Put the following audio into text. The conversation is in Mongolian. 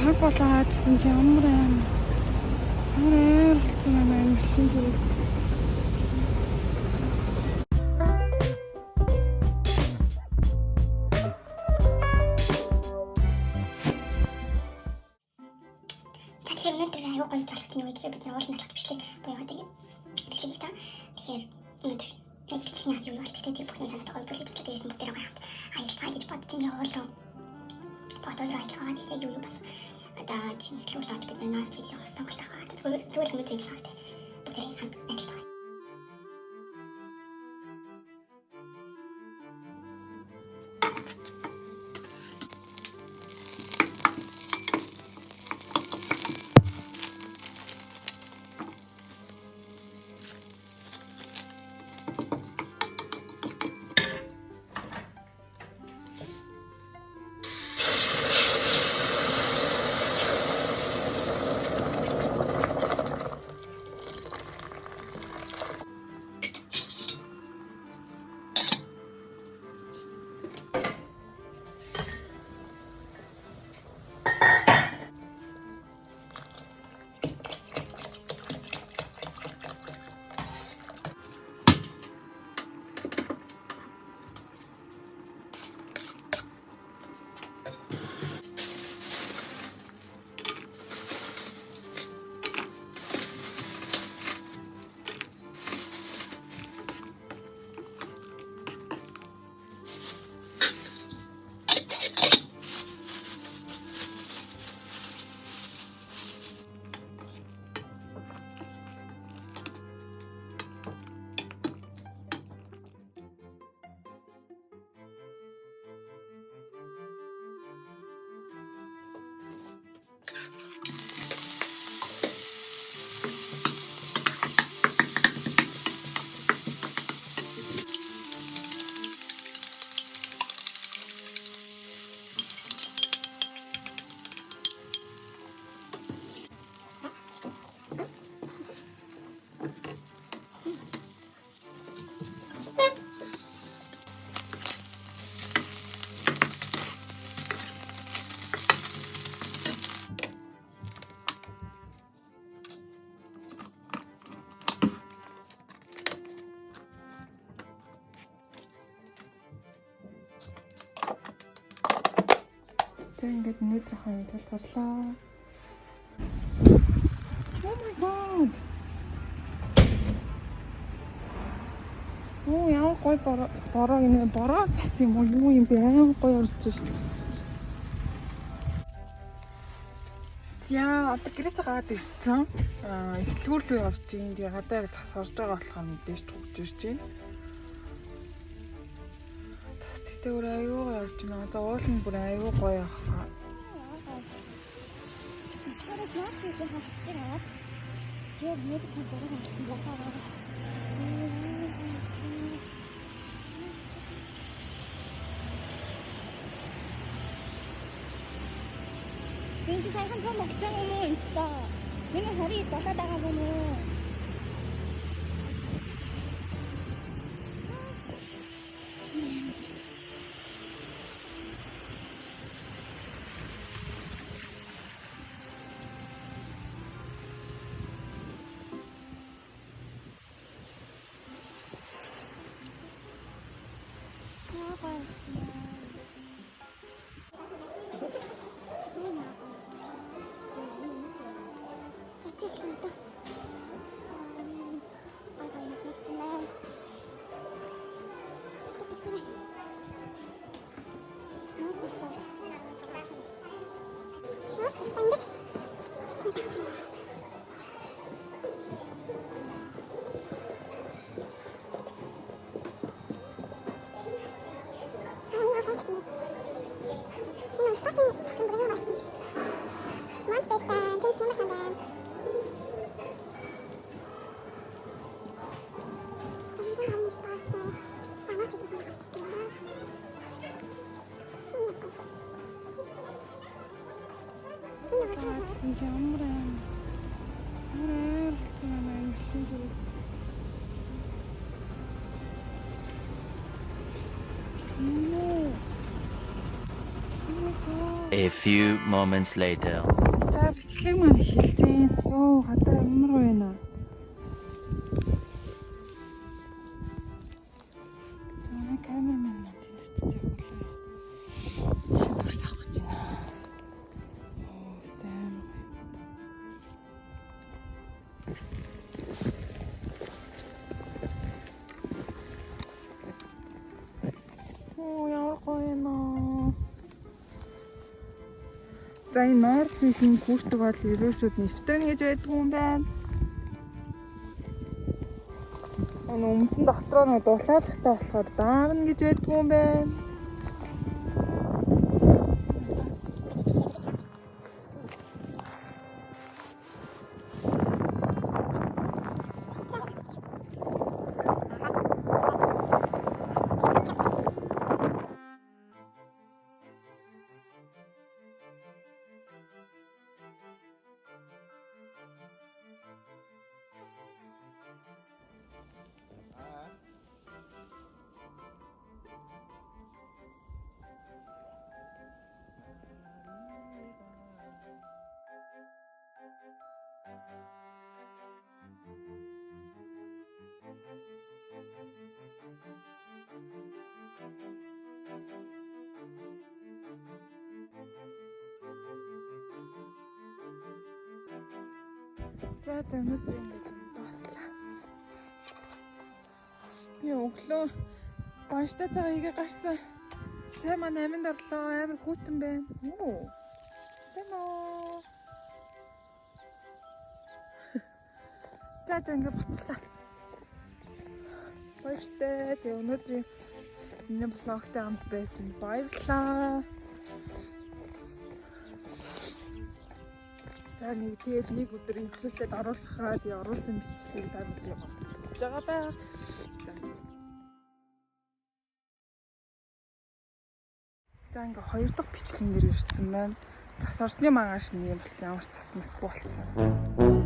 цаг болоо хаадсан чи ямар байна. Амар болсон юм машин дээр. Тэгэхээр өнөөдөр аюу гоё талхаж нь юу гэхээр бид нар уулын талхаж бичлэг буюу одоо ингэ бичлэг хийж байгаа. Тэгэхээр өнөөдөр яг бичлэгний хажуу юу болтой тэр бүхний танаас гоё зүйл хийх гэсэн бүгдээ хамт аялцгаа гэж бодож ингэ уул руу бодож аялцгаа гэдэг юу бол одоо чинэлүүлж бид наас хийх сонголт аваад зүгээр өнөөдөр юм байна. Бүгдээ хамт аялцгаа. Тэг ингээд өнөөдөр хаяа талхарлаа. Oh my god. Оо яа гой бороо энэ бороо цас юм уу юу юм бэ? Аим гой орж шээ. За одоо гэрээсээ гараад ирсэн. Эхлэлгүүр рүү явж байна. Тэгээ гадаа цас орж байгаа болохоор мэдээж тугж ирж байна. Цас тэгтээ өөр аюу явж байна. Одоо уул нь бүр аюу гоё ахаа. Тэгээд нэг ч зэрэг хэлсэн байна. Энд сайхан том болж байгаа юм уу энэ ч та. Миний харийг болоод байгаа юм уу? 진짜 아무런 그랬으면 신기해. 어머, 어머, A few moments later. За бичлэг маань эхэлж байна. Йоо, гадаа ямар гоё байна. За камерман маань тэмэрчтэй хүлээ. Шин дурсах гэж байна. Оо, дэм. Оо, ямар гоё байна. За энэ Норвегийн хүүртэг бол ерөөсөд нэвтэн гэж байдгүй юм байна. Өмнөд нь дотроо нь дулаалгатай болохоор даарна гэж байдгүй юм байна. За өнөөдөр ингээд дуслаа. Би өглөө гонштой цагаа хийгээ гарсан. Цай маань аминд орлоо. Амар хүүтэн байна. Оо. Сэно. За ингээд буцлаа. Баяртай. Тэгээ өнөөдөр миний блогтой хамт байсан. Баярлалаа. За нэг өдөр инфлюенсэд оруулахаа тий оруулсан бичлэгийг даруйд бичиж байгаа даа. За ингээ хоёр дахь бичлэгэн дээр ирсэн байна. Цас орсны маргааш нэг юм бол ямар цас мэсгүй болцсон.